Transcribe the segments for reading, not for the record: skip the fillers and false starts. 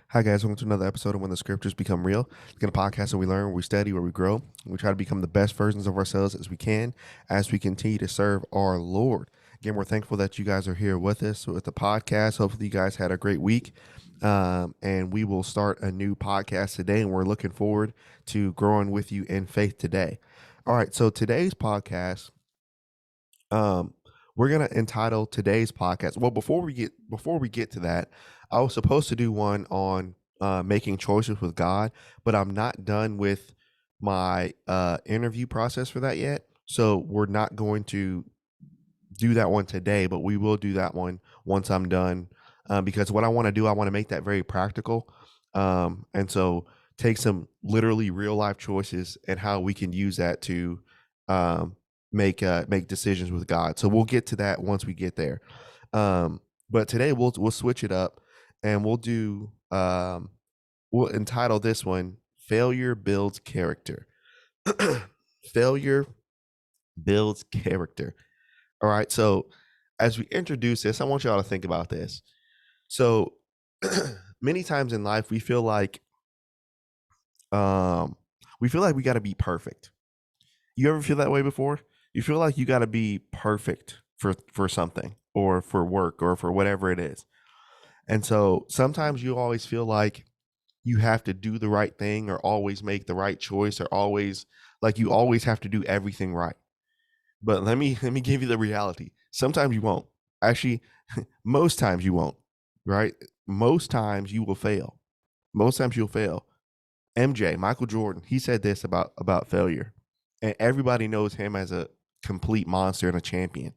Hi, guys. Welcome to another episode of When the Scriptures Become Real. It's a podcast where we learn, where we study, where we grow. We try to become the best versions of ourselves as we can as we continue to serve our Lord. Again, we're thankful that you guys are here with us with the podcast. Hopefully, you guys had a great week. And we will start a new podcast today, and we're looking forward to growing with you in faith today. All right. So, today's podcast, um, we're gonna entitle today's podcast. Well, before we get to that, I was supposed to do one on making choices with God, but I'm not done with my interview process for that yet. So we're not going to do that one today, but we will do that one once I'm done. Because what I want to do, I want to make that very practical, and so take some literally real life choices and how we can use that to um, make decisions with God. So we'll get to that once we get there. But today we'll switch it up, and we'll entitle this one "Failure Builds Character." Failure builds character. All right. So as we introduce this, I want y'all to think about this. So many times in life um we feel like we got to be perfect. You ever feel that way before? You feel like you got to be perfect for something or for work or for whatever it is. And so sometimes you always feel like you have to do the right thing or always make the right choice or always like you always have to do everything right. But let me give you the reality. Sometimes you won't. Actually, most times you won't, right? Most times you will fail. Most times you'll fail. MJ, Michael Jordan, he said this about failure. And everybody knows him as a complete monster and a champion.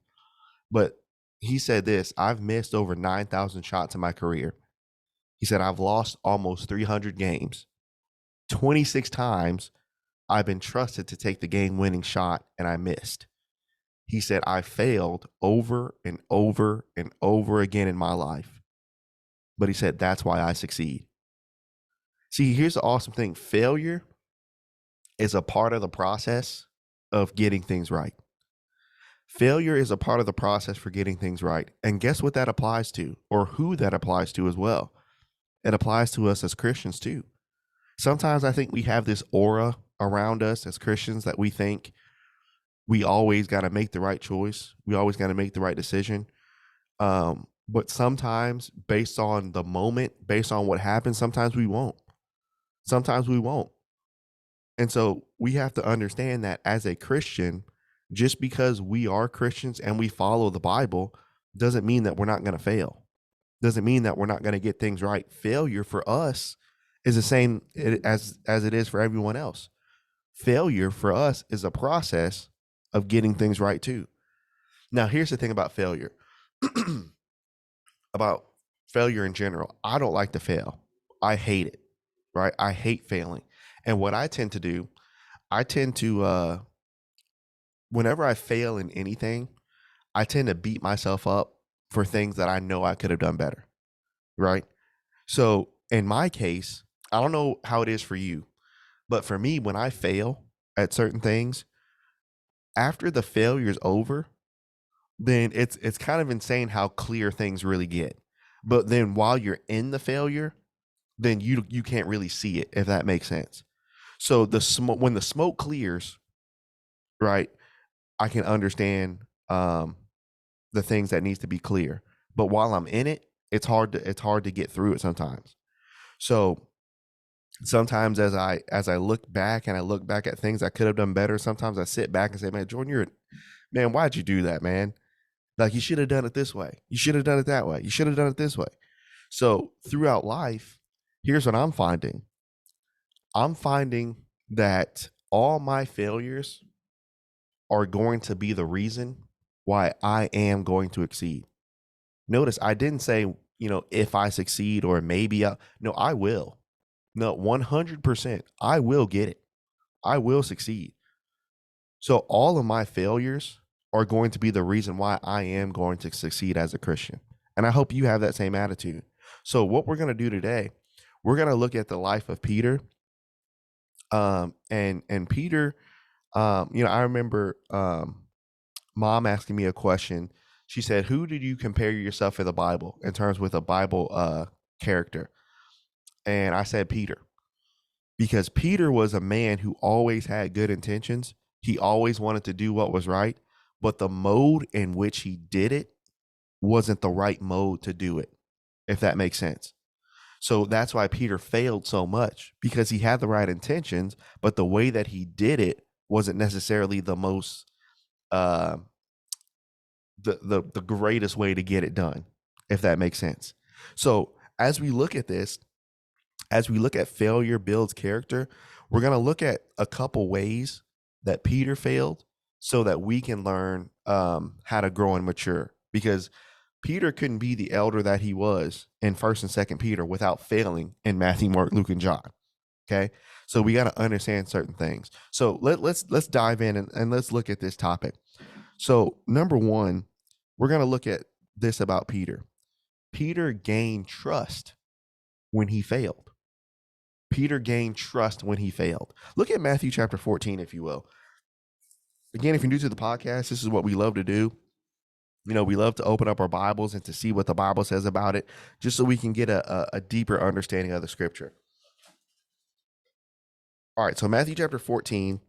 But he said this, I've missed over 9,000 shots in my career. He said I've lost almost 300 games. 26 times I've been trusted to take the game-winning shot and I missed. He said, I failed over and over and over again in my life. But he said, that's why I succeed. See, here's the awesome thing failure is a part of the process of getting things right. Failure is a part of the process for getting things right. And guess what that applies to, or who that applies to as well? It applies to us as Christians too. Sometimes I think we have this aura around us as Christians that we think we always got to make the right choice. We always got to make the right decision. But sometimes, based on the moment, based on what happens, sometimes we won't. Sometimes we won't. And so we have to understand that as a Christian, just because we are Christians and we follow the Bible doesn't mean that we're not going to fail. Doesn't mean that we're not going to get things right. Failure for us is the same as it is for everyone else. Failure for us is a process of getting things right too. Now, here's the thing about failure. About failure in general. I don't like to fail. I hate it, right? I hate failing. And what I tend to do, I tend to whenever I fail in anything, I tend to beat myself up for things that I know I could have done better, right? So, in my case, I don't know how it is for you, but for me when I fail at certain things, after the failure is over, then it's kind of insane how clear things really get. But then while you're in the failure, then you can't really see it, if that makes sense. So the smoke when the smoke clears, right, I can understand the things that needs to be clear. But while I'm in it, it's hard to get through it sometimes. So sometimes as I look back and I look back at things I could have done better, sometimes I sit back and say, man, Jordan, man, why'd you do that, man? Like you should have done it this way. You should have done it that way. You should have done it this way. So throughout life, here's what I'm finding. I'm finding that all my failures are going to be the reason why I am going to exceed. Notice I didn't say, if I succeed or maybe no, I will. No, 100%. I will get it. I will succeed. So all of my failures are going to be the reason why I am going to succeed as a Christian. And I hope you have that same attitude. So what we're going to do today, we're going to look at the life of Peter. And Peter, I remember mom asking me a question. She said, "Who did you compare yourself in the Bible in terms with a Bible character?" And I said Peter, because Peter was a man who always had good intentions. He always wanted to do what was right, but the mode in which he did it wasn't the right mode to do it, if that makes sense. So that's why Peter failed so much, because he had the right intentions, but the way that he did it wasn't necessarily the most uh the greatest way to get it done, if that makes sense. So as we look at this, as we look at failure builds character, we're going to look at a couple ways that Peter failed so that we can learn how to grow and mature, because Peter couldn't be the elder that he was in 1st and 2nd Peter without failing in Matthew, Mark, Luke, and John. Okay. So we got to understand certain things. So let's dive in and let's look at this topic. So number one, we're going to look at this about Peter. Peter gained trust when he failed. Peter gained trust when he failed. Look at Matthew chapter 14, if you will. Again, if you're new to the podcast, this is what we love to do. You know, we love to open up our Bibles and to see what the Bible says about it, just so we can get a deeper understanding of the scripture. All right, so Matthew chapter 14.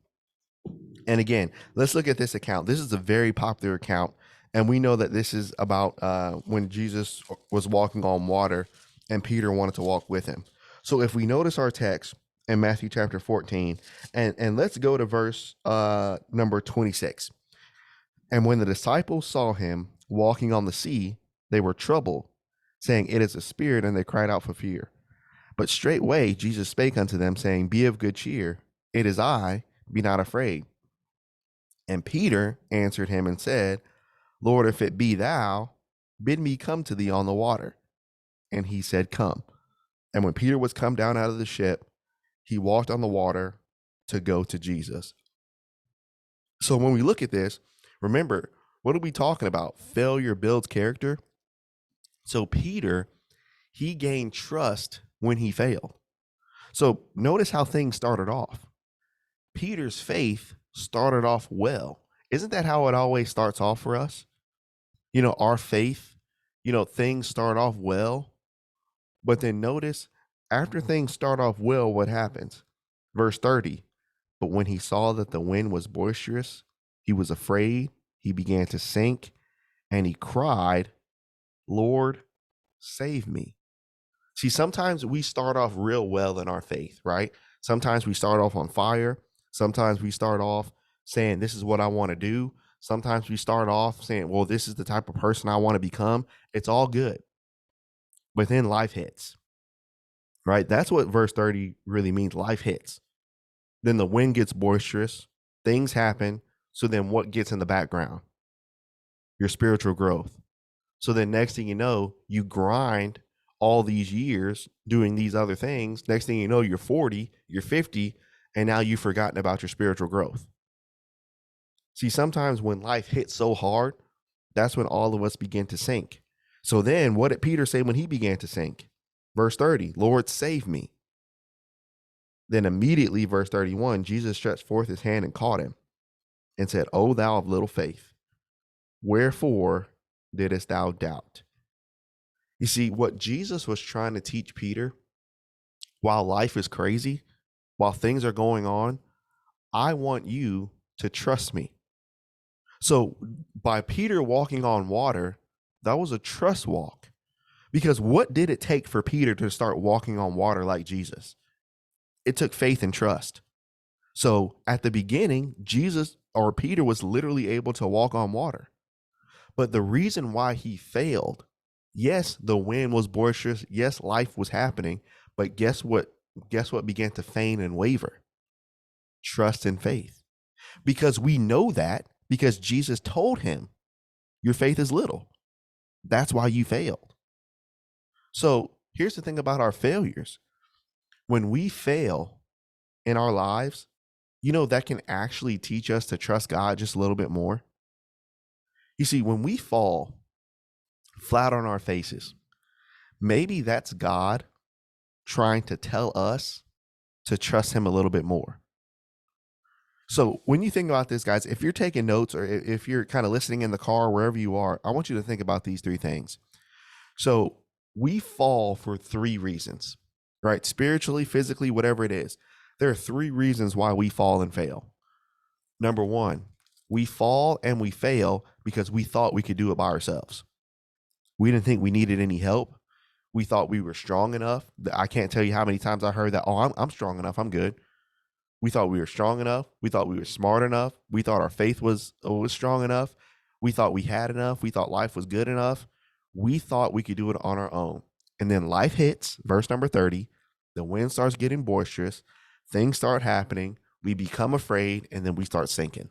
And again, let's look at this account. This is a very popular account. And we know that this is about when Jesus was walking on water and Peter wanted to walk with him. So if we notice our text in Matthew chapter 14, and let's go to verse number 26. And when the disciples saw him walking on the sea, they were troubled, saying, "It is a spirit," and they cried out for fear. But straightway Jesus spake unto them, saying, "Be of good cheer, it is I, be not afraid." And Peter answered him and said, "Lord, if it be thou, bid me come to thee on the water." And he said, "Come." And when Peter was come down out of the ship, he walked on the water to go to Jesus. So when we look at this, remember, what are we talking about? Failure builds character. So Peter, he gained trust when he failed. So notice how things started off. Peter's faith started off well. Isn't that how it always starts off for us? You know, our faith, you know, things start off well, but then notice after things start off well, what happens? Verse 30, but when he saw that the wind was boisterous, he was afraid, he began to sink, and he cried, "Lord, save me." See, sometimes we start off real well in our faith, right? Sometimes we start off on fire. Sometimes we start off saying, "This is what I want to do." Sometimes we start off saying, "Well, this is the type of person I want to become." It's all good. But then life hits, right? That's what verse 30 really means. Life hits. Then the wind gets boisterous. Things happen. So then what gets in the background? Your spiritual growth. So then next thing you know, you grind all these years doing these other things. Next thing you know, you're 40, you're 50, and now you've forgotten about your spiritual growth. See, sometimes when life hits so hard, that's when all of us begin to sink. So then what did Peter say when he began to sink? Verse 30, "Lord, save me." Then immediately, verse 31, Jesus stretched forth his hand and caught him and said, "O thou of little faith, wherefore didst thou doubt?" You see, what Jesus was trying to teach Peter, while life is crazy, while things are going on, I want you to trust me. So by Peter walking on water, that was a trust walk. Because what did it take for Peter to start walking on water like Jesus? It took faith and trust. So at the beginning, Jesus or Peter was literally able to walk on water. But the reason why he failed, yes, the wind was boisterous. Yes, life was happening. But guess what? Guess what began to feign and waver? Trust and faith. Because we know that because Jesus told him, your faith is little. That's why you failed. So here's the thing about our failures. When we fail in our lives, you know, that can actually teach us to trust God just a little bit more. You see, when we fall flat on our faces, maybe that's God trying to tell us to trust him a little bit more. So when you think about this, guys, if you're taking notes or if you're kind of listening in the car, wherever you are, I want you to think about these three things. So we fall for three reasons, right? Spiritually, physically, whatever it is. There are 3 reasons why we fall and fail. Number 1, we fall and we fail because we thought we could do it by ourselves. We didn't think we needed any help. We thought we were strong enough. I can't tell you how many times I heard that, oh, I'm strong enough. I'm good. We thought we were strong enough. We thought we were smart enough. We thought our faith was strong enough. We thought we had enough. We thought life was good enough. We thought we could do it on our own. And then life hits, verse number 30. The wind starts getting boisterous. Things start happening. We become afraid, and then we start sinking.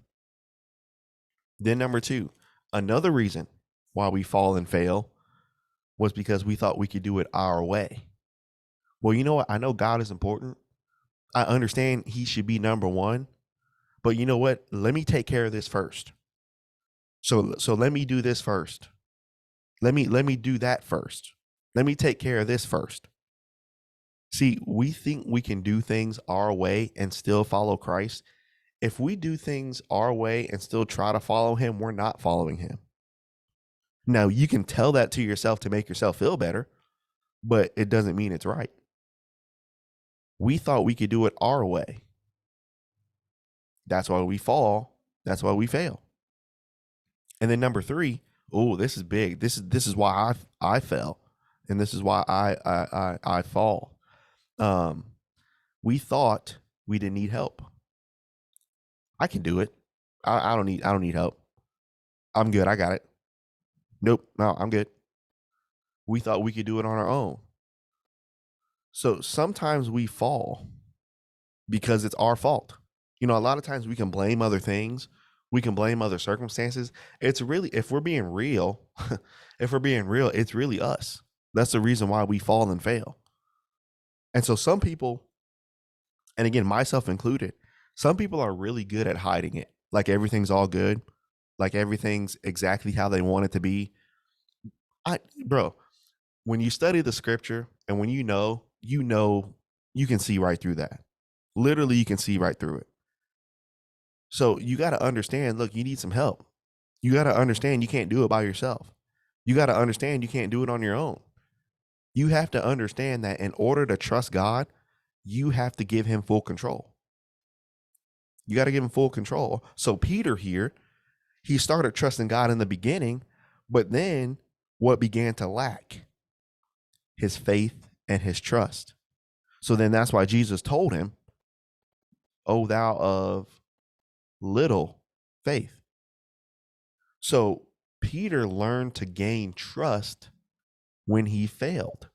Then number 2, another reason why we fall and fail was because we thought we could do it our way. Well, you know what? I know God is important. I understand he should be number 1, but you know what? Let me take care of this first. So let me do this first. Let me do that first. Let me take care of this first. See, we think we can do things our way and still follow Christ. If we do things our way and still try to follow him, we're not following him. Now, you can tell that to yourself to make yourself feel better, but it doesn't mean it's right. We thought we could do it our way. That's why we fall. That's why we fail. And then number 3, oh, this is big. This is why I fell, and this is why I fall. We thought we didn't need help. I can do it. I don't need help. I'm good. I got it. Nope. No, I'm good. We thought we could do it on our own. So sometimes we fall because it's our fault. You know, a lot of times we can blame other things. We can blame other circumstances. It's really, if we're being real, it's really us. That's the reason why we fall and fail. And so some people, and again, myself included, some people are really good at hiding it. Like everything's all good. Like everything's exactly how they want it to be. Bro, when you study the scripture and when you know, you can see right through that. Literally, you can see right through it. So you got to understand, look, you need some help. You got to understand you can't do it by yourself. You got to understand you can't do it on your own. You have to understand that in order to trust God, you have to give him full control. You got to give him full control. So Peter here, he started trusting God in the beginning, but then what began to lack? His faith and his trust. So then that's why Jesus told him, "O thou of little faith." So Peter learned to gain trust when he failed.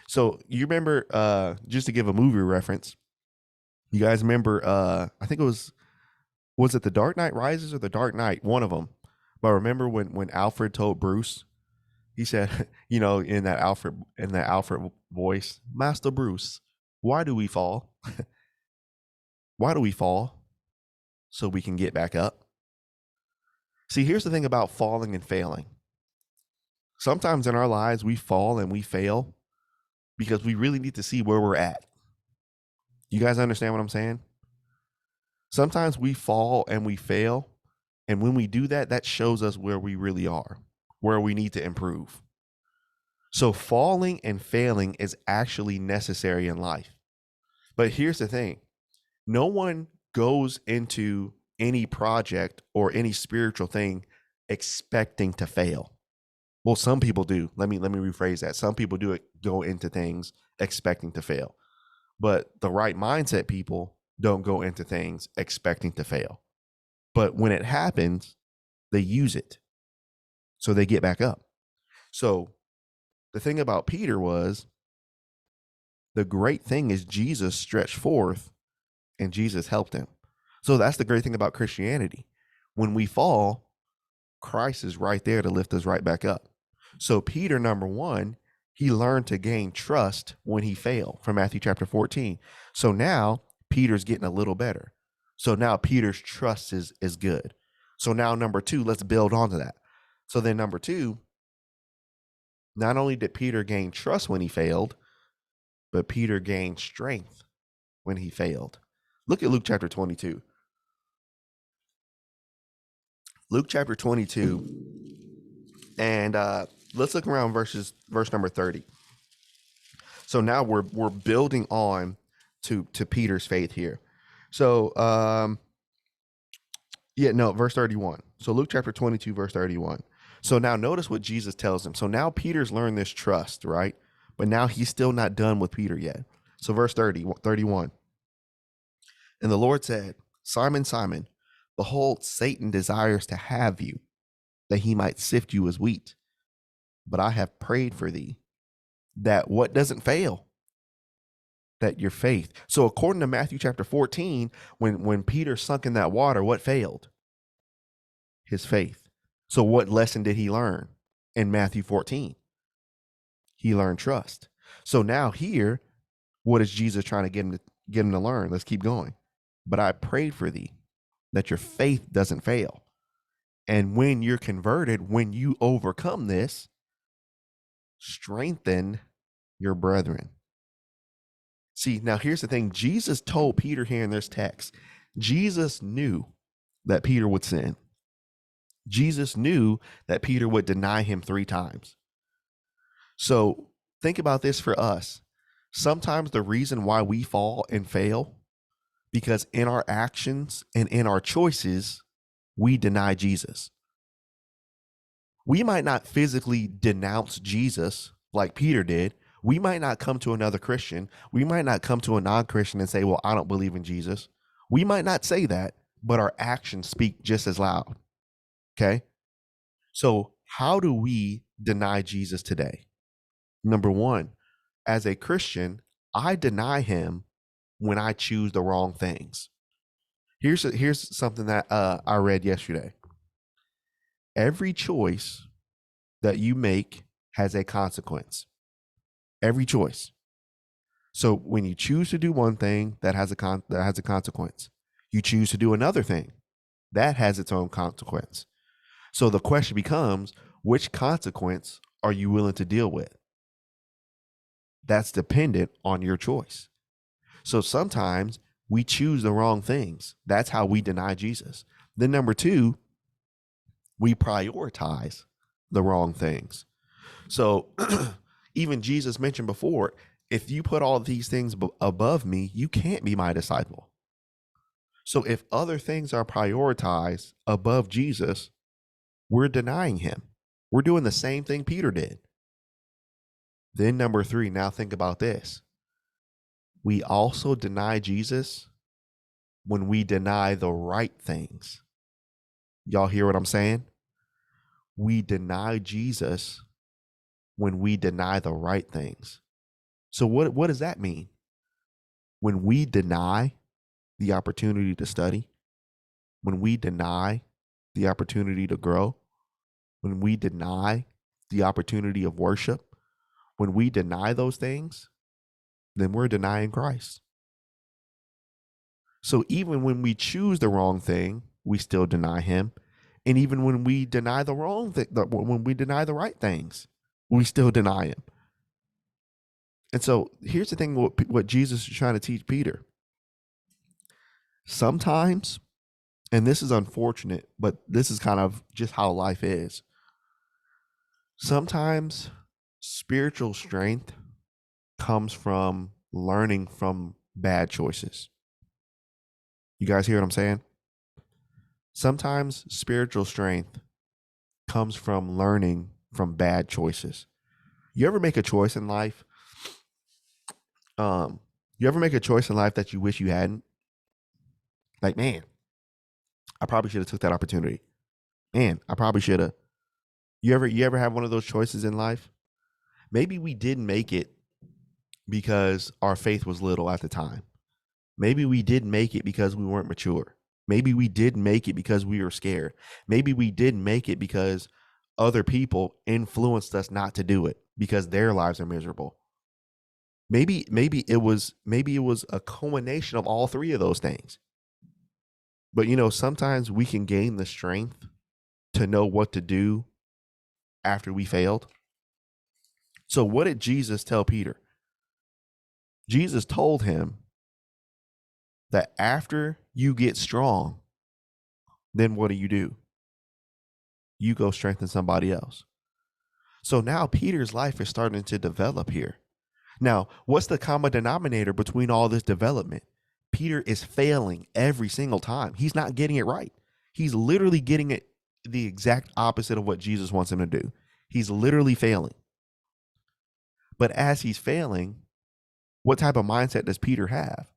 So you remember, just to give a movie reference, you guys remember, I think it was it The Dark Knight Rises or The Dark Knight? One of them. But remember when Alfred told Bruce, he said, you know, in that Alfred voice, "Master Bruce, why do we fall? Why do we fall? So we can get back up." See, here's the thing about falling and failing. Sometimes in our lives, we fall and we fail because we really need to see where we're at. You guys understand what I'm saying? Sometimes we fall and we fail. And when we do that, that shows us where we really are, where we need to improve. So falling and failing is actually necessary in life. But here's the thing. No one goes into any project or any spiritual thing expecting to fail. Well, some people do. Let me rephrase that. Some people go into things expecting to fail. But the right mindset people don't go into things expecting to fail. But when it happens, they use it. So they get back up. So the thing about Peter was, the great thing is Jesus stretched forth and Jesus helped him. So that's the great thing about Christianity. When we fall, Christ is right there to lift us right back up. So Peter, number 1, he learned to gain trust when he failed, from Matthew chapter 14. So now Peter's getting a little better. So now Peter's trust is good. So now number 2, let's build onto that. So then number 2, not only did Peter gain trust when he failed, but Peter gained strength when he failed. Look at Luke chapter 22. Luke chapter 22. And let's look around verse number 30. So now we're building on to Peter's faith here. So verse 31. So Luke chapter 22, verse 31. So now notice what Jesus tells him. So now Peter's learned this trust, right? But now he's still not done with Peter yet. So verse 31. And the Lord said, Simon, Simon, behold, Satan desires to have you, that he might sift you as wheat. But I have prayed for thee, that what doesn't fail, that your faith. So according to Matthew chapter 14, when Peter sunk in that water, what failed? His faith. So what lesson did he learn in Matthew 14? He learned trust. So now here, what is Jesus trying to get him to learn? Let's keep going. But I prayed for thee, that your faith doesn't fail. And when you're converted, when you overcome this, strengthen your brethren. See, now here's the thing. Jesus told Peter here in this text, Jesus knew that Peter would sin. Jesus knew that Peter would deny him 3 times. So think about this for us. Sometimes the reason why we fall and fail, because in our actions and in our choices, we deny Jesus. We might not physically denounce Jesus like Peter did. We might not come to another Christian. We might not come to a non-Christian and say, well, I don't believe in Jesus. We might not say that, but our actions speak just as loud. Okay? So how do we deny Jesus today? Number 1, as a Christian, I deny him when I choose the wrong things. Here's something that I read yesterday. Every choice that you make has a consequence. Every choice. So when you choose to do one thing, that has a consequence. You choose to do another thing, that has its own consequence. So the question becomes, which consequence are you willing to deal with? That's dependent on your choice. So sometimes we choose the wrong things. That's how we deny Jesus. Then number 2, we prioritize the wrong things. So even Jesus mentioned before, if you put all these things above me, you can't be my disciple. So if other things are prioritized above Jesus, we're denying him. We're doing the same thing Peter did. Then number 3, now think about this. We also deny Jesus when we deny the right things. Y'all hear what I'm saying? We deny Jesus when we deny the right things. So what does that mean? When we deny the opportunity to study, when we deny the opportunity to grow, when we deny the opportunity of worship, when we deny those things, then we're denying Christ. So even when we choose the wrong thing, we still deny him. And even when we deny the wrong thing, when we deny the right things, we still deny him. And so here's the thing, what Jesus is trying to teach Peter. Sometimes, and this is unfortunate, but this is kind of just how life is. Sometimes spiritual strength comes from learning from bad choices. You guys hear what I'm saying? Sometimes spiritual strength comes from learning from bad choices. You ever make a choice in life? You ever make a choice in life that you wish you hadn't? Like, man, I probably should have took that opportunity. Man, I probably should have. You ever have one of those choices in life? Maybe we didn't make it because our faith was little at the time. Maybe we didn't make it because we weren't mature. Maybe we didn't make it because we were scared. Maybe we didn't make it because other people influenced us not to do it because their lives are miserable. Maybe it was a culmination of all 3 of those things. But sometimes we can gain the strength to know what to do after we failed. So what did Jesus tell Peter? Jesus told him that after you get strong, then what do? You go strengthen somebody else. So now Peter's life is starting to develop here. Now, what's the common denominator between all this development? Peter is failing every single time. He's not getting it right. He's literally getting it the exact opposite of what Jesus wants him to do. He's literally failing. But as he's failing, what type of mindset does Peter have?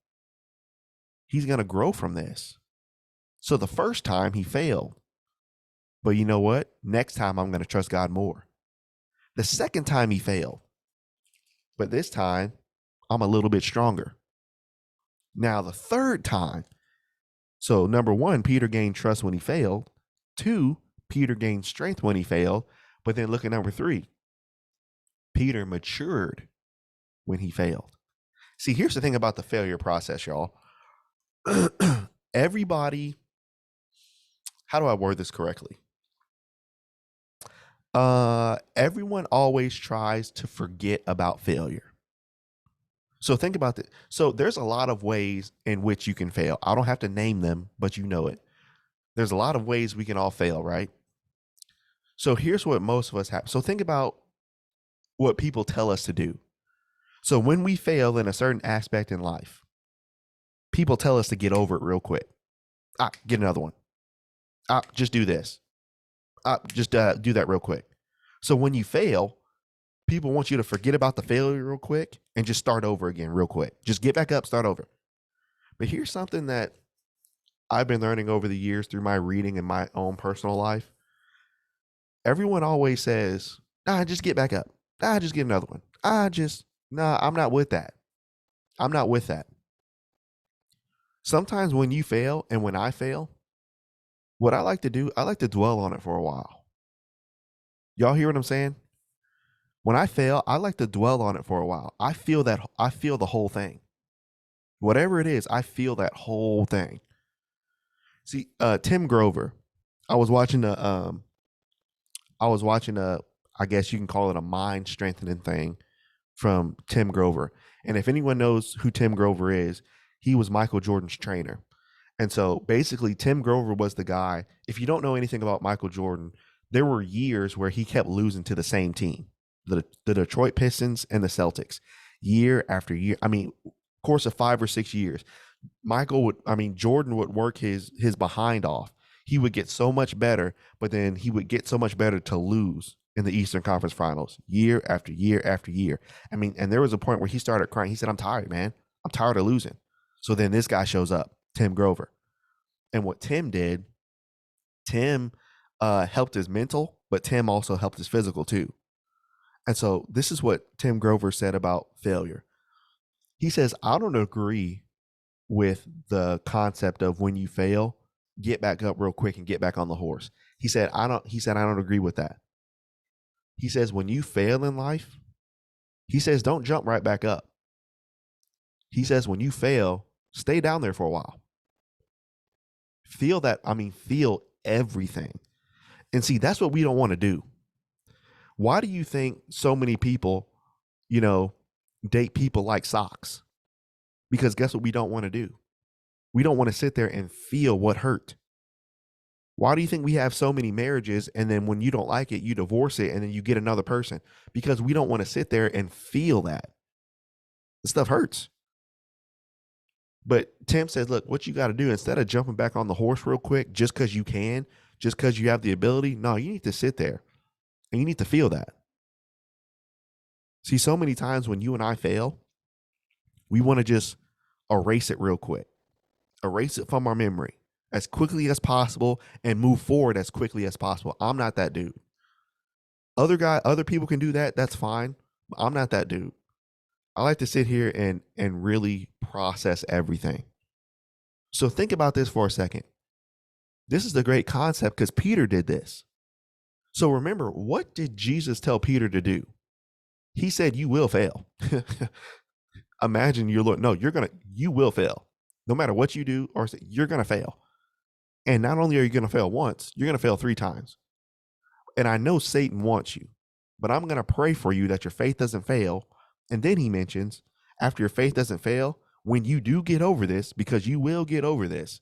He's going to grow from this. So the first time he failed, but you know what? Next time I'm going to trust God more. The second time he failed, but this time I'm a little bit stronger. Now the third time, so number one, Peter gained trust when he failed. Two, Peter gained strength when he failed. But then look at number three, Peter matured when he failed. See, here's the thing about the failure process, y'all. Everybody, how do I word this correctly? Everyone always tries to forget about failure. So think about this. So there's a lot of ways in which you can fail. I don't have to name them, but you know it. There's a lot of ways we can all fail, right? So here's what most of us have. So think about what people tell us to do. So when we fail in a certain aspect in life, people tell us to get over it real quick. Get another one. Just do this. Just do that real quick. So when you fail, people want you to forget about the failure real quick and just start over again real quick. Just get back up, start over. But here's something that I've been learning over the years through my reading and my own personal life. Everyone always says, just get back up. Just get another one. I'm not with that. I'm not with that. Sometimes when you fail and when I fail, what I like to do, I like to dwell on it for a while. Y'all hear what I'm saying? When I fail, I like to dwell on it for a while. I feel the whole thing. Whatever it is, I feel that whole thing. See, Tim Grover, I was watching a, I guess you can call it a mind strengthening thing from Tim Grover. And if anyone knows who Tim Grover is, he was Michael Jordan's trainer. And so basically Tim Grover was the guy. If you don't know anything about Michael Jordan, there were years where he kept losing to the same team, the Detroit Pistons and the Celtics, year after year. I mean, course of 5 or 6 years, Jordan would work his behind off. He would get so much better, but then he would get so much better to lose in the Eastern Conference Finals year after year after year. I mean, and there was a point where he started crying. He said, "I'm tired, man. I'm tired of losing." So then this guy shows up, Tim Grover. And what Tim did, Tim helped his mental, but Tim also helped his physical too. And so this is what Tim Grover said about failure. He says, "I don't agree with the concept of when you fail, get back up real quick and get back on the horse." He said, I don't agree with that. He says, when you fail in life, he says, don't jump right back up. He says, when you fail, stay down there for a while. Feel everything. And see, that's what we don't want to do. Why do you think so many people, date people like socks? Because guess what we don't want to do? We don't want to sit there and feel what hurt. Why do you think we have so many marriages and then when you don't like it, you divorce it and then you get another person? Because we don't want to sit there and feel that. The stuff hurts. But Tim says, look, what you got to do, instead of jumping back on the horse real quick, just because you can, just because you have the ability, no, you need to sit there and you need to feel that. See, so many times when you and I fail, we want to just erase it real quick, erase it from our memory as quickly as possible and move forward as quickly as possible. I'm not that dude. Other people can do that. That's fine. But I'm not that dude. I like to sit here and really process everything. So think about this for a second. This is the great concept because Peter did this. So remember, what did Jesus tell Peter to do? He said, you will fail. Imagine your Lord. No, you will fail. No matter what you do, or you're going to fail. And not only are you going to fail once, you're going to fail 3 times. And I know Satan wants you, but I'm going to pray for you that your faith doesn't fail. And then he mentions, after your faith doesn't fail, when you do get over this, because you will get over this,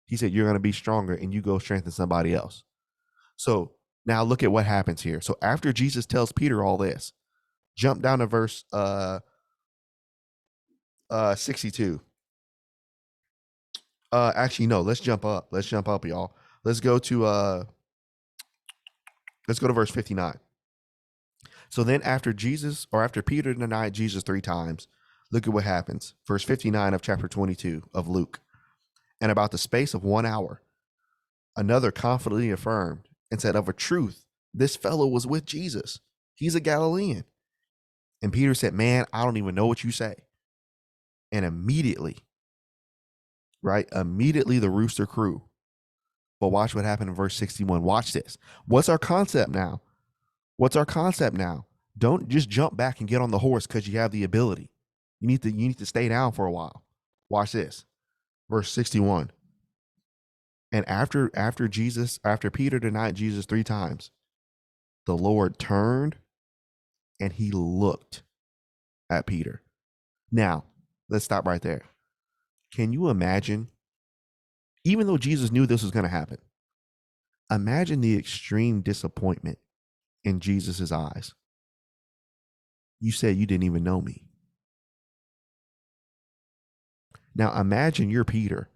he said, you're going to be stronger and you go strengthen somebody else. So now look at what happens here. So after Jesus tells Peter all this, jump down to verse 62. Actually, no, let's jump up. Let's jump up, y'all. Let's go to verse 59. So then after Peter denied Jesus 3 times, look at what happens. Verse 59 of chapter 22 of Luke. And about the space of 1 hour, another confidently affirmed and said, of a truth, this fellow was with Jesus. He's a Galilean. And Peter said, man, I don't even know what you say. And immediately the rooster crew. But watch what happened in verse 61. Watch this. What's our concept now? Don't just jump back and get on the horse because you have the ability. You need to stay down for a while. Watch this. Verse 61. And after Peter denied Jesus 3 times, the Lord turned and he looked at Peter. Now, let's stop right there. Can you imagine, even though Jesus knew this was going to happen, imagine the extreme disappointment in Jesus's eyes. You said you didn't even know me. Now imagine you're Peter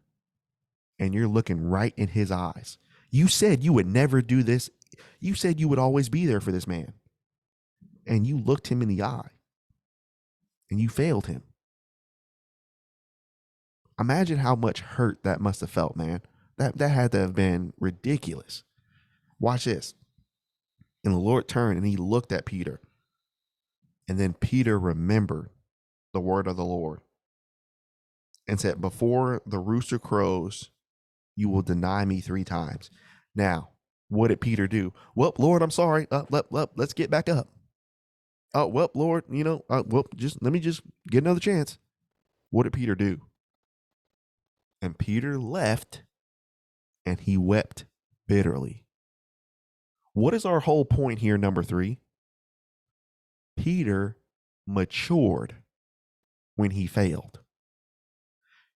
and you're looking right in his eyes. You said you would never do this. You said you would always be there for this man. And you looked him in the eye and you failed him. Imagine how much hurt that must have felt, man. That had to have been ridiculous. Watch this. And the Lord turned and he looked at Peter. And then Peter remembered the word of the Lord and said, before the rooster crows, you will deny me 3 times. Now, what did Peter do? Well, Lord, I'm sorry. Let's get back up. Oh, well, Lord, just let me just get another chance. What did Peter do? And Peter left and he wept bitterly. What is our whole point here, number 3? Peter matured when he failed.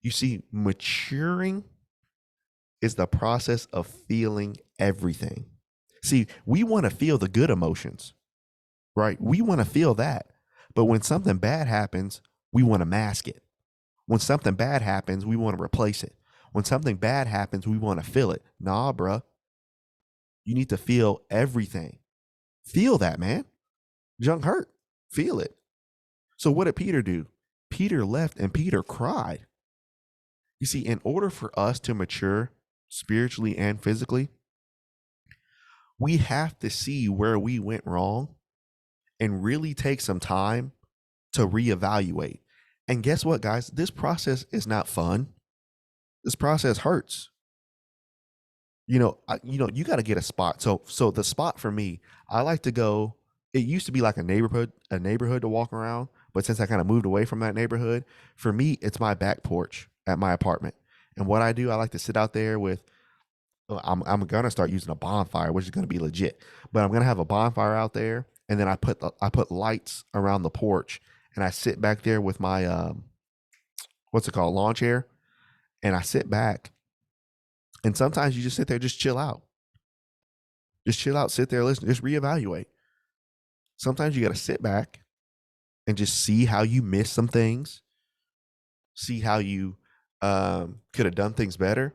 You see, maturing is the process of feeling everything. See, we want to feel the good emotions, right? We want to feel that. But when something bad happens, we want to mask it. When something bad happens, we want to replace it. When something bad happens, we want to feel it. Nah, bruh. You need to feel everything. Feel that, man. Junk hurt. Feel it. So what did Peter do? Peter left and Peter cried. You see, in order for us to mature spiritually and physically, we have to see where we went wrong and really take some time to reevaluate. And guess what, guys? This process is not fun. This process hurts. You got to get a spot. So the spot for me, I like to go. It used to be like a neighborhood to walk around, but since I kind of moved away from that neighborhood, for me, it's my back porch at my apartment. And what I do, I like to sit out there with. I'm gonna start using a bonfire, which is gonna be legit. But I'm gonna have a bonfire out there, and then I put lights around the porch, and I sit back there with my what's it called, lawn chair, and I sit back. And sometimes you just sit there, just chill out. Just chill out, sit there, listen, just reevaluate. Sometimes you got to sit back and just see how you missed some things, see how you could have done things better,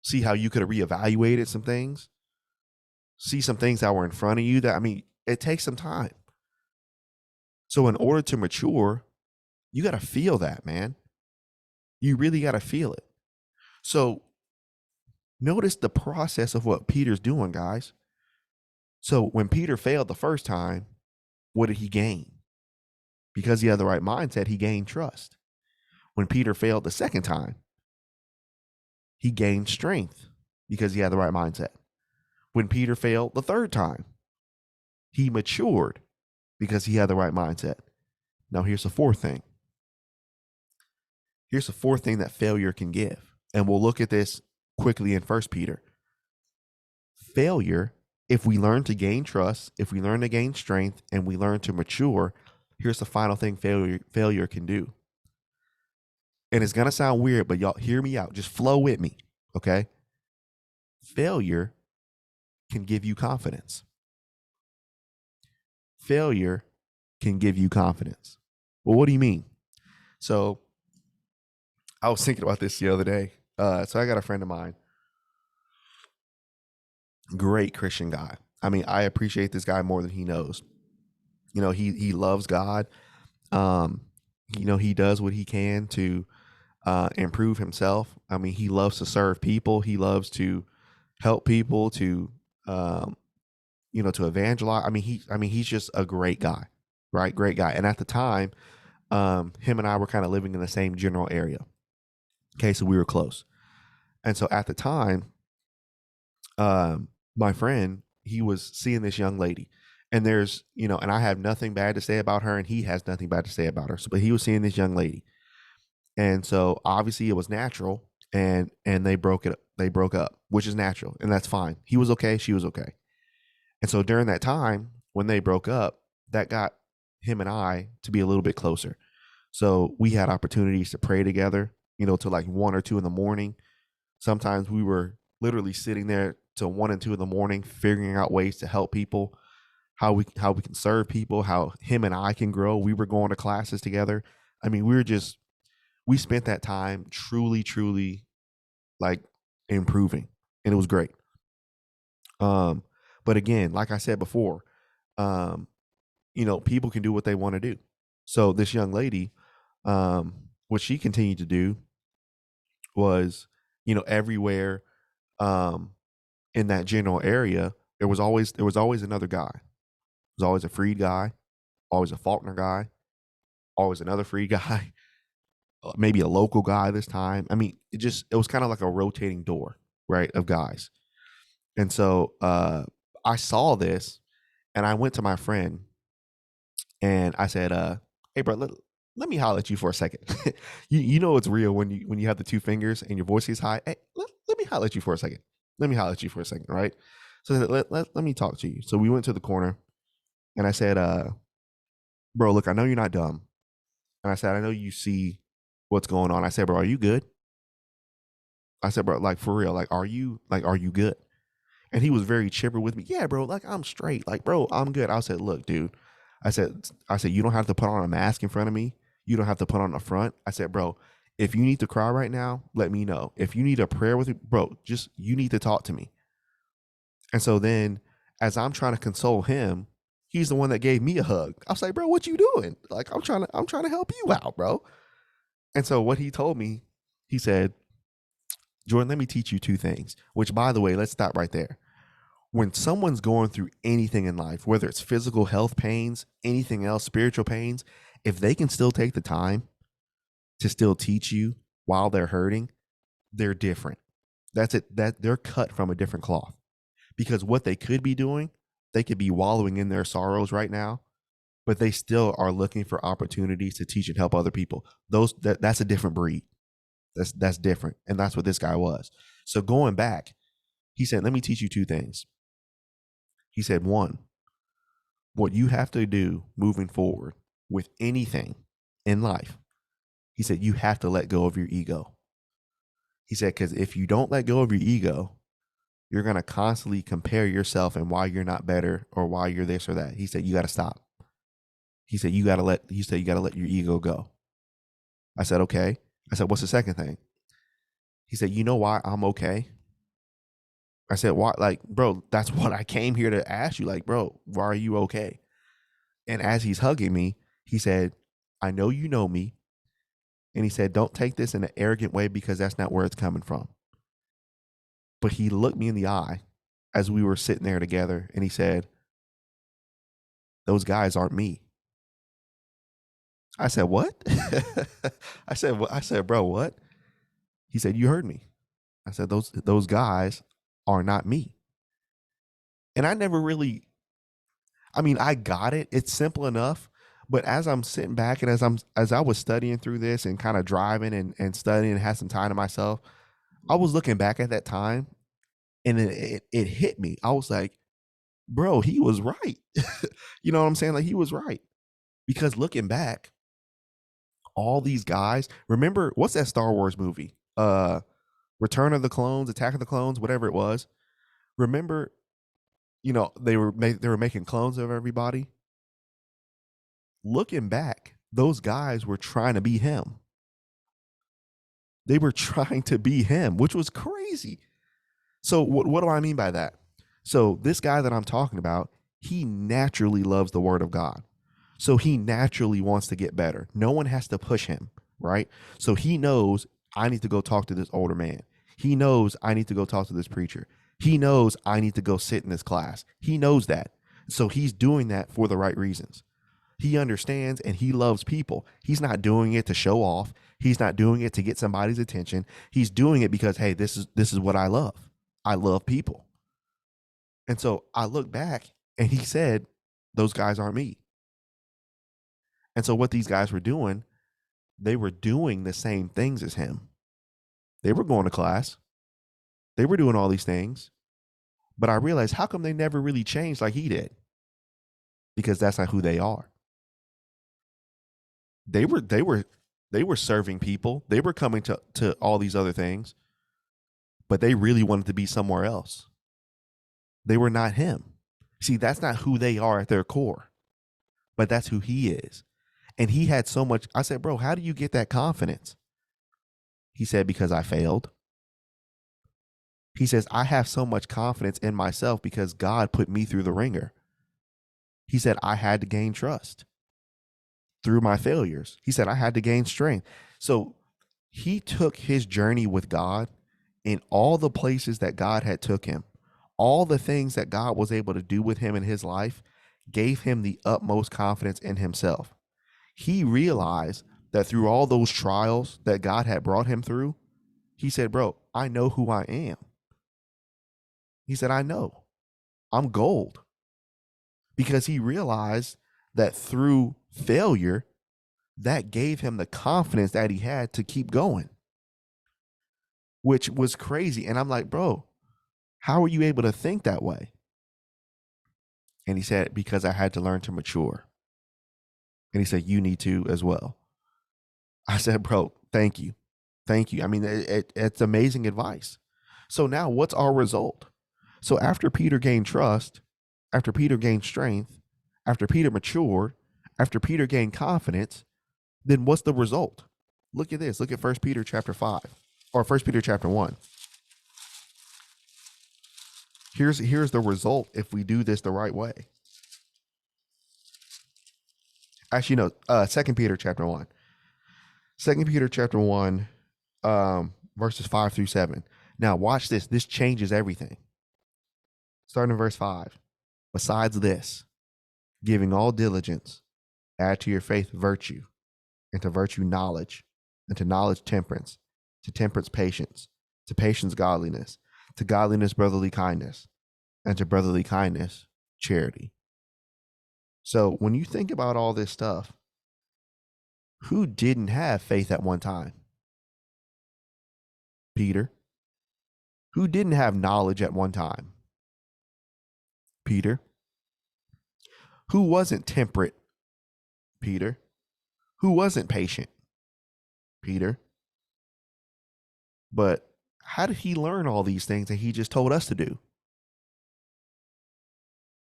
see how you could have reevaluated some things, see some things that were in front of you it takes some time. So in order to mature, you got to feel that, man. You really got to feel it. So notice the process of what Peter's doing, guys. So when Peter failed the first time, what did he gain? Because he had the right mindset, he gained trust. When Peter failed the second time, he gained strength because he had the right mindset. When Peter failed the third time, he matured because he had the right mindset. Now here's the fourth thing. Here's the fourth thing that failure can give. And we'll look at this quickly in 1 Peter. Failure, if we learn to gain trust, if we learn to gain strength, and we learn to mature, here's the final thing failure can do. And it's going to sound weird, but y'all hear me out. Just flow with me, okay? Failure can give you confidence. Failure can give you confidence. Well, what do you mean? So I was thinking about this the other day. So I got a friend of mine, great Christian guy. I mean, I appreciate this guy more than he knows. He loves God. Um, he does what he can to improve himself. I mean, he loves to serve people. He loves to help people to um, to evangelize. He's just a great guy, right? Great guy. And at the time, him and I were kind of living in the same general area. Okay, so we were close. And so at the time, my friend, he was seeing this young lady. And and I have nothing bad to say about her, and he has nothing bad to say about her. So, but he was seeing this young lady. And so obviously it was natural, and they broke up, which is natural, and that's fine. He was okay, she was okay. And so during that time when they broke up, that got him and I to be a little bit closer. So we had opportunities to pray together, to like 1 or 2 in the morning. Sometimes we were literally sitting there till 1 and 2 in the morning, figuring out ways to help people, how we can serve people, how him and I can grow. We were going to classes together. I mean, we spent that time truly, truly like improving, and it was great. Um, but again, like I said before, um, people can do what they want to do. So this young lady, what she continued to do was, everywhere, um, in that general area, there was always another guy. There's always a Freed guy, always a Faulkner guy, always another Freed guy, maybe a local guy this time. I mean, it was kind of like a rotating door, right, of guys. And so I saw this, and I went to my friend and I said, "Hey, bro, let me holler at you for a second." You know it's real when you have the two fingers and your voice is high. Hey, let me holler at you for a second. Let me holler at you for a second, right? So I said, let me talk to you. So we went to the corner, and I said, "Bro, look, I know you're not dumb." And I said, "I know you see what's going on." I said, "Bro, are you good?" I said, "Bro, like for real, are you good?" And he was very chipper with me. "Yeah, bro, like I'm straight. Like, bro, I'm good." I said, "Look, dude." I said, "You don't have to put on a mask in front of me. You don't have to put on a front." I said, "Bro, if you need to cry right now, let me know. If you need a prayer with me, bro, just you need to talk to me." And so then as I'm trying to console him, he's the one that gave me a hug. I was like, "Bro, what you doing? Like, I'm trying to help you out, bro." And so what he told me, he said, "Jordan, let me teach you two things." Which, by the way, let's stop right there. When someone's going through anything in life, whether it's physical health pains, anything else, spiritual pains, if they can still take the time to still teach you while they're hurting, they're different. That's it. That they're cut from a different cloth. Because what they could be doing, they could be wallowing in their sorrows right now, but they still are looking for opportunities to teach and help other people. That's a different breed. That's different. And that's what this guy was. So going back, he said, "Let me teach you two things." He said, "One, what you have to do moving forward with anything in life," he said, "you have to let go of your ego." He said, "Because if you don't let go of your ego, you're going to constantly compare yourself and why you're not better or why you're this or that." He said, "You got to stop." He said, you got to let your ego go." I said, "Okay." I said, "What's the second thing?" He said, "You know why I'm okay?" I said, "Why? Like, bro, that's what I came here to ask you. Like, bro, why are you okay?" And as he's hugging me, he said, "I know me." And he said, "Don't take this in an arrogant way because that's not where it's coming from." But he looked me in the eye as we were sitting there together, and he said, "Those guys aren't me." I said, "What?" I said, "Bro, what?" He said, "You heard me." I said, "Those guys are not me." And I never really, I mean, I got it. It's simple enough. But as I'm sitting back and as I was studying through this and kind of driving and studying and had some time to myself, I was looking back at that time, and it hit me. I was like, "Bro, he was right." You know what I'm saying? Like, he was right. Because looking back, all these guys, remember what's that Star Wars movie? Return of the Clones, Attack of the Clones, whatever it was. Remember, they were making clones of everybody. Looking back, Those guys were trying to be him. They were trying to be him, which was crazy. So what do I mean by that? So this guy that I'm talking about, he naturally loves the word of God. So he naturally wants to get better. No one has to push him, right? So he knows I need to go talk to this older man. He knows I need to go talk to this preacher. He knows I need to go sit in this class. He knows that. So he's doing that for the right reasons. He understands and he loves people. He's not doing it to show off. He's not doing it to get somebody's attention. He's doing it because, hey, this is what I love. I love people. And so I look back and he said, those guys aren't me. And so what these guys were doing, they were doing the same things as him. They were going to class. They were doing all these things. But I realized, how come they never really changed like he did? Because that's not who they are. They were serving people. They were coming to all these other things, but they really wanted to be somewhere else. They were not him. See, that's not who they are at their core, but that's who he is. And he had so much. I said, bro, how do you get that confidence? He said, because I failed. He says, I have so much confidence in myself because God put me through the ringer. He said, I had to gain trust through my failures. He said, I had to gain strength. So he took his journey with God in all the places that God had took him, all the things that God was able to do with him in his life, gave him the utmost confidence in himself. He realized that through all those trials that God had brought him through, he said, bro, I know who I am. He said, I know I'm gold, because he realized that through failure, that gave him the confidence that he had to keep going, which was crazy. And I'm like, bro, how are you able to think that way? And he said, because I had to learn to mature. And he said, you need to as well. I said, bro, thank you. Thank you. I mean, it's amazing advice. So now what's our result? So after Peter gained trust, after Peter gained strength, after Peter matured, after Peter gained confidence, then what's the result? Look at this. Look at 1 Peter chapter 5 or 1 Peter chapter 1. Here's the result if we do this the right way. Actually, no, 2 Peter chapter 1. 2 Peter chapter 1, verses 5 through 7. Now watch this. This changes everything. Starting in verse 5. Besides this, giving all diligence, add to your faith virtue, and to virtue knowledge, and to knowledge temperance, to temperance patience, to patience godliness, to godliness brotherly kindness, and to brotherly kindness charity. So when you think about all this stuff, who didn't have faith at one time? Peter. Who didn't have knowledge at one time? Peter. Who wasn't temperate? Peter. Who wasn't patient? Peter. But how did he learn all these things that he just told us to do?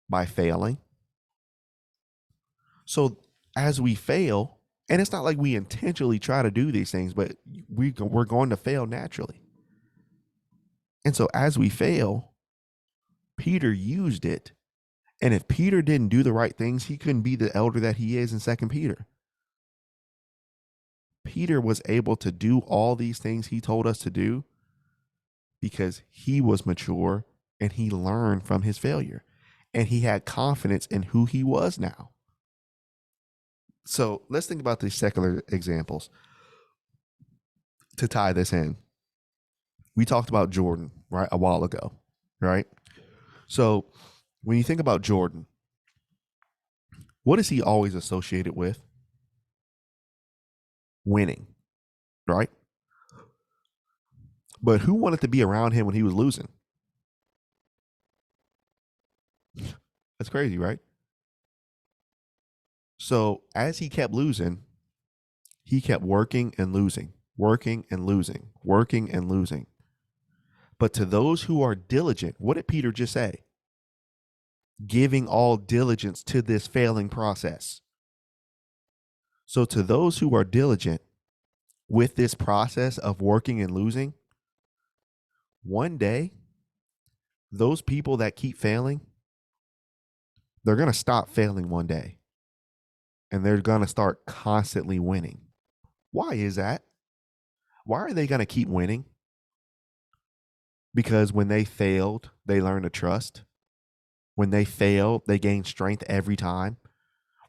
By failing. So as we fail, and it's not like we intentionally try to do these things, but we're going to fail naturally. And so as we fail, Peter used it. And if Peter didn't do the right things, he couldn't be the elder that he is in 2 Peter. Peter was able to do all these things he told us to do because he was mature and he learned from his failure and he had confidence in who he was now. So let's think about these secular examples to tie this in. We talked about Jordan, right, a while ago, right? So when you think about Jordan, what is he always associated with? Winning, right? But who wanted to be around him when he was losing? That's crazy, right? So as he kept losing, he kept working and losing, working and losing, working and losing. But to those who are diligent, what did Peter just say? Giving all diligence to this failing process. So to those who are diligent with this process of working and losing, one day, those people that keep failing, they're going to stop failing one day and they're going to start constantly winning. Why is that? Why are they going to keep winning? Because when they failed, they learned to trust. When they failed, they gained strength every time.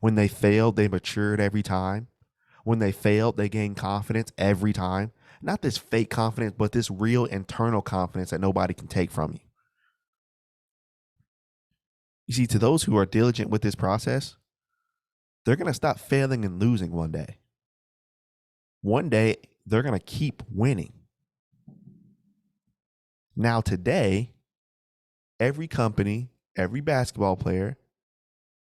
When they failed, they matured every time. When they failed, they gained confidence every time. Not this fake confidence, but this real internal confidence that nobody can take from you. You see, to those who are diligent with this process, they're going to stop failing and losing one day. One day, they're going to keep winning. Now, today, every company, every basketball player,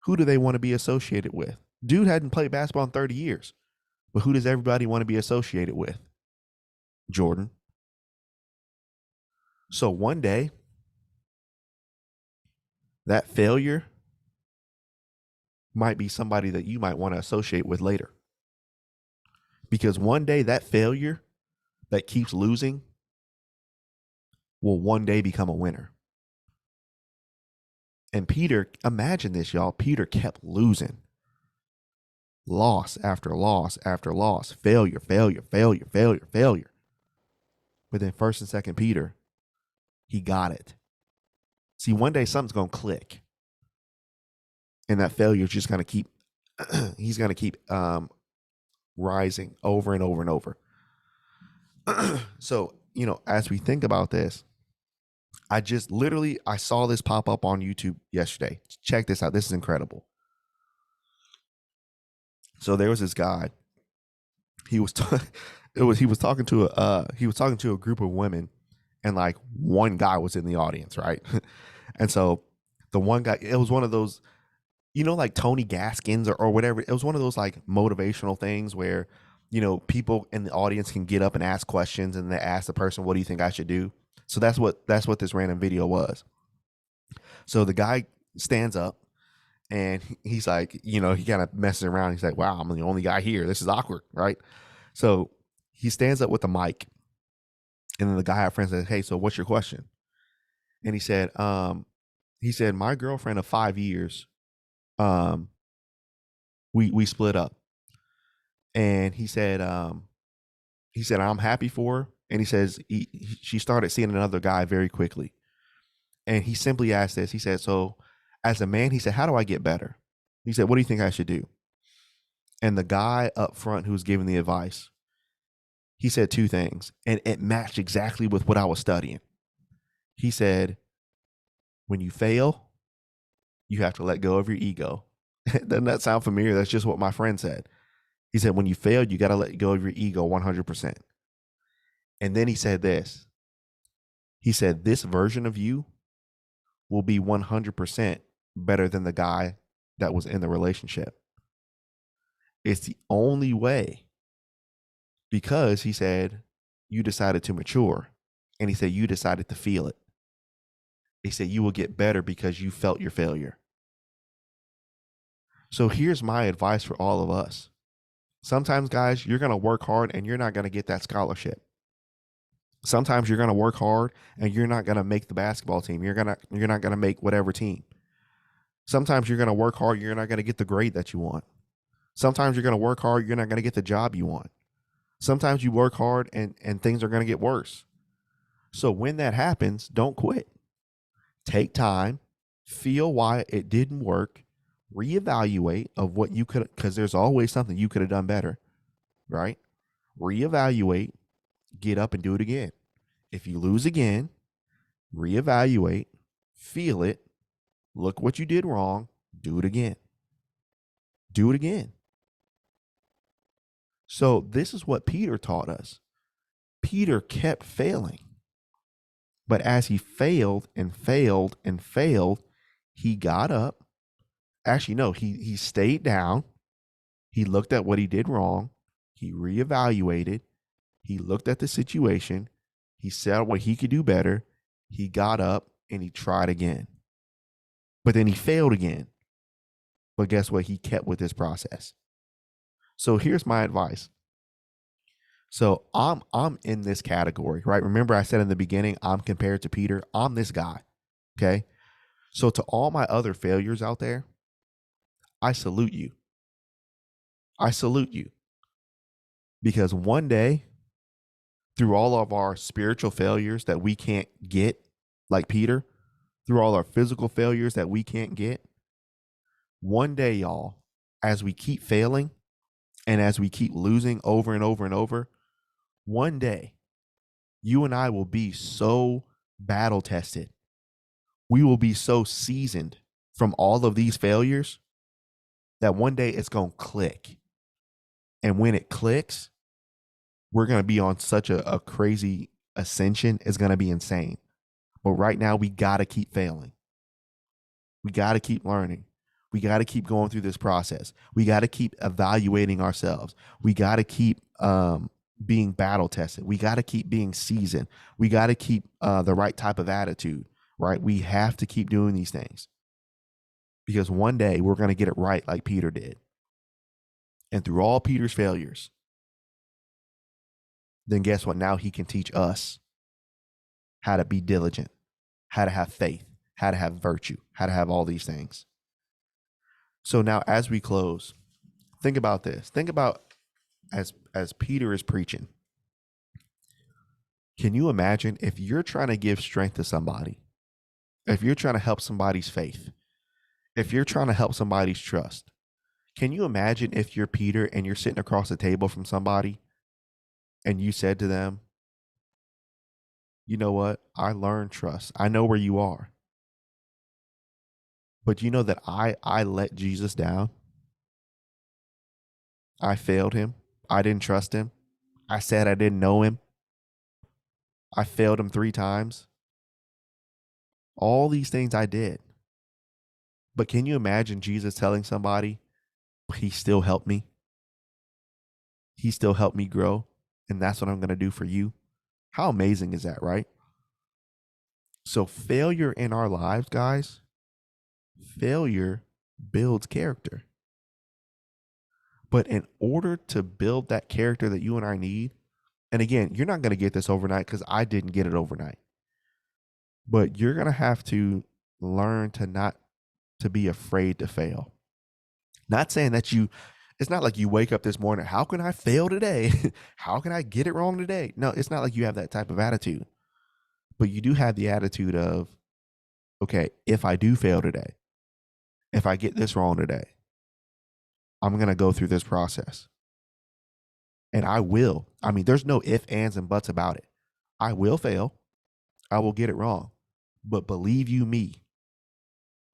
who do they want to be associated with? Dude hadn't played basketball in 30 years, but who does everybody want to be associated with? Jordan. So one day, that failure might be somebody that you might want to associate with later. Because one day, that failure that keeps losing will one day become a winner. And Peter, imagine this, y'all. Peter kept losing. Loss after loss after loss. Failure, failure, failure, failure, failure. But then 1st and 2nd Peter, he got it. See, one day something's going to click. And that failure is just going to keep, he's going to keep rising over and over and over. So, as we think about this, I saw this pop up on YouTube yesterday. Check this out. This is incredible. So there was this guy. He was talking to a group of women, and like one guy was in the audience, right? And so the one guy, it was one of those, like Tony Gaskins or whatever. It was one of those like motivational things where, people in the audience can get up and ask questions, and they ask the person, "What do you think I should do?" So that's what this random video was. So the guy stands up and he's like, he kind of messes around. He's like, "Wow, I'm the only guy here. This is awkward," right? So he stands up with the mic, and then the guy at friend says, "Hey, so what's your question?" And he said, "My girlfriend of 5 years, we split up." And he said, "I'm happy for her." And he says she started seeing another guy very quickly. And he simply asked this. He said, "So as a man," he said, "how do I get better?" He said, "What do you think I should do?" And the guy up front who was giving the advice, he said 2 things, and it matched exactly with what I was studying. He said, "When you fail, you have to let go of your ego." Doesn't that sound familiar? That's just what my friend said. He said, "When you fail, you got to let go of your ego 100%. And then he said this. He said, "This version of you will be 100% better than the guy that was in the relationship. It's the only way." Because he said, "You decided to mature." And he said, "You decided to feel it." He said, "You will get better because you felt your failure." So here's my advice for all of us. Sometimes, guys, you're going to work hard and you're not going to get that scholarship. Sometimes you're going to work hard and you're not going to make the basketball team. You're not going to make whatever team. Sometimes you're going to work hard, you're not going to get the grade that you want. Sometimes you're going to work hard, you're not going to get the job you want. Sometimes you work hard and things are going to get worse. So when that happens, don't quit. Take time, feel why it didn't work, reevaluate of what you could, because there's always something you could have done better, right? Reevaluate, get up and do it again. If you lose again, reevaluate, feel it, look what you did wrong, do it again. Do it again. So this is what Peter taught us. Peter kept failing. But as he failed and failed and failed, he got up. Actually, no, he stayed down. He looked at what he did wrong. He reevaluated. He looked at the situation. He said what he could do better. He got up and he tried again. But then he failed again. But guess what? He kept with this process. So here's my advice. So I'm in this category, right? Remember I said in the beginning, I'm compared to Peter. I'm this guy. Okay. So to all my other failures out there, I salute you. I salute you because one day, through all of our spiritual failures that we can't get, like Peter, through all our physical failures that we can't get, one day, y'all, as we keep failing and as we keep losing over and over and over, one day, you and I will be so battle tested. We will be so seasoned from all of these failures that one day it's going to click. And when it clicks, we're going to be on such a crazy ascension. It's going to be insane. But right now, we got to keep failing. We got to keep learning. We got to keep going through this process. We got to keep evaluating ourselves. We got to keep being battle tested. We got to keep being seasoned. We got to keep the right type of attitude, right? We have to keep doing these things because one day we're going to get it right like Peter did. And through all Peter's failures, then guess what? Now he can teach us how to be diligent, how to have faith, how to have virtue, how to have all these things. So now as we close, think about this. Think about as Peter is preaching. Can you imagine if you're trying to give strength to somebody, if you're trying to help somebody's faith, if you're trying to help somebody's trust, can you imagine if you're Peter and you're sitting across the table from somebody and you said to them, you know what? I learned trust. I know where you are. But you know that I let Jesus down. I failed him. I didn't trust him. I said I didn't know him. I failed him 3 times. All these things I did. But can you imagine Jesus telling somebody, he still helped me? He still helped me grow. And that's what I'm going to do for you. How amazing is that, right? So failure in our lives, guys, failure builds character. But in order to build that character that you and I need, and again, you're not going to get this overnight because I didn't get it overnight. But you're going to have to learn to be afraid to fail. Not saying that it's not like you wake up this morning, how can I fail today? How can I get it wrong today? No, it's not like you have that type of attitude. But you do have the attitude of, okay, if I do fail today, if I get this wrong today, I'm going to go through this process. And I will. I mean, there's no ifs, ands, and buts about it. I will fail. I will get it wrong. But believe you me,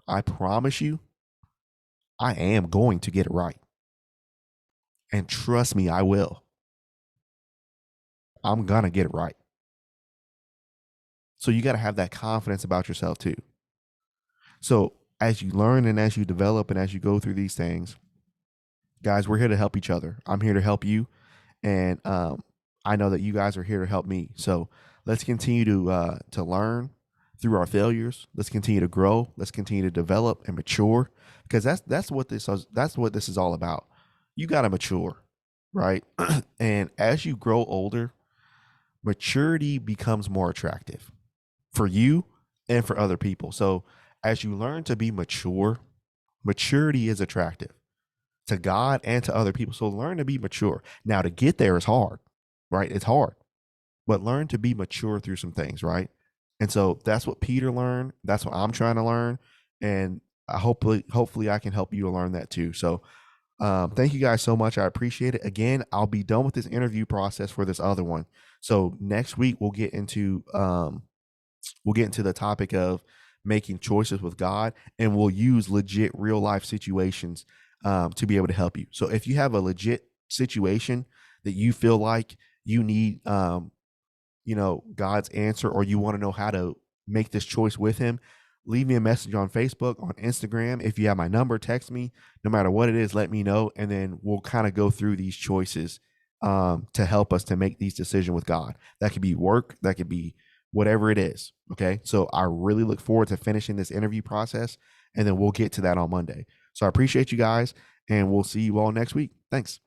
I promise you, I am going to get it right. And trust me, I will. I'm going to get it right. So you got to have that confidence about yourself too. So as you learn and as you develop and as you go through these things, guys, we're here to help each other. I'm here to help you. And I know that you guys are here to help me. So let's continue to learn through our failures. Let's continue to grow. Let's continue to develop and mature, because that's what this is all about. You got to mature, right? And as you grow older, maturity becomes more attractive for you and for other people. So as you learn to be mature, maturity is attractive to God and to other people. So learn to be mature. Now, to get there is hard, right? It's hard, but learn to be mature through some things, right? And so that's what Peter learned. That's what I'm trying to learn. And hopefully I can help you to learn that too. So thank you guys so much. I appreciate it. Again, I'll be done with this interview process for this other one. So next week we'll get into the topic of making choices with God, and we'll use legit real life situations to be able to help you. So if you have a legit situation that you feel like you need, God's answer, or you want to know how to make this choice with him, leave me a message on Facebook, on Instagram. If you have my number, text me. No matter what it is, let me know. And then we'll kind of go through these choices to help us to make these decisions with God. That could be work. That could be whatever it is. Okay. So I really look forward to finishing this interview process, and then we'll get to that on Monday. So I appreciate you guys, and we'll see you all next week. Thanks.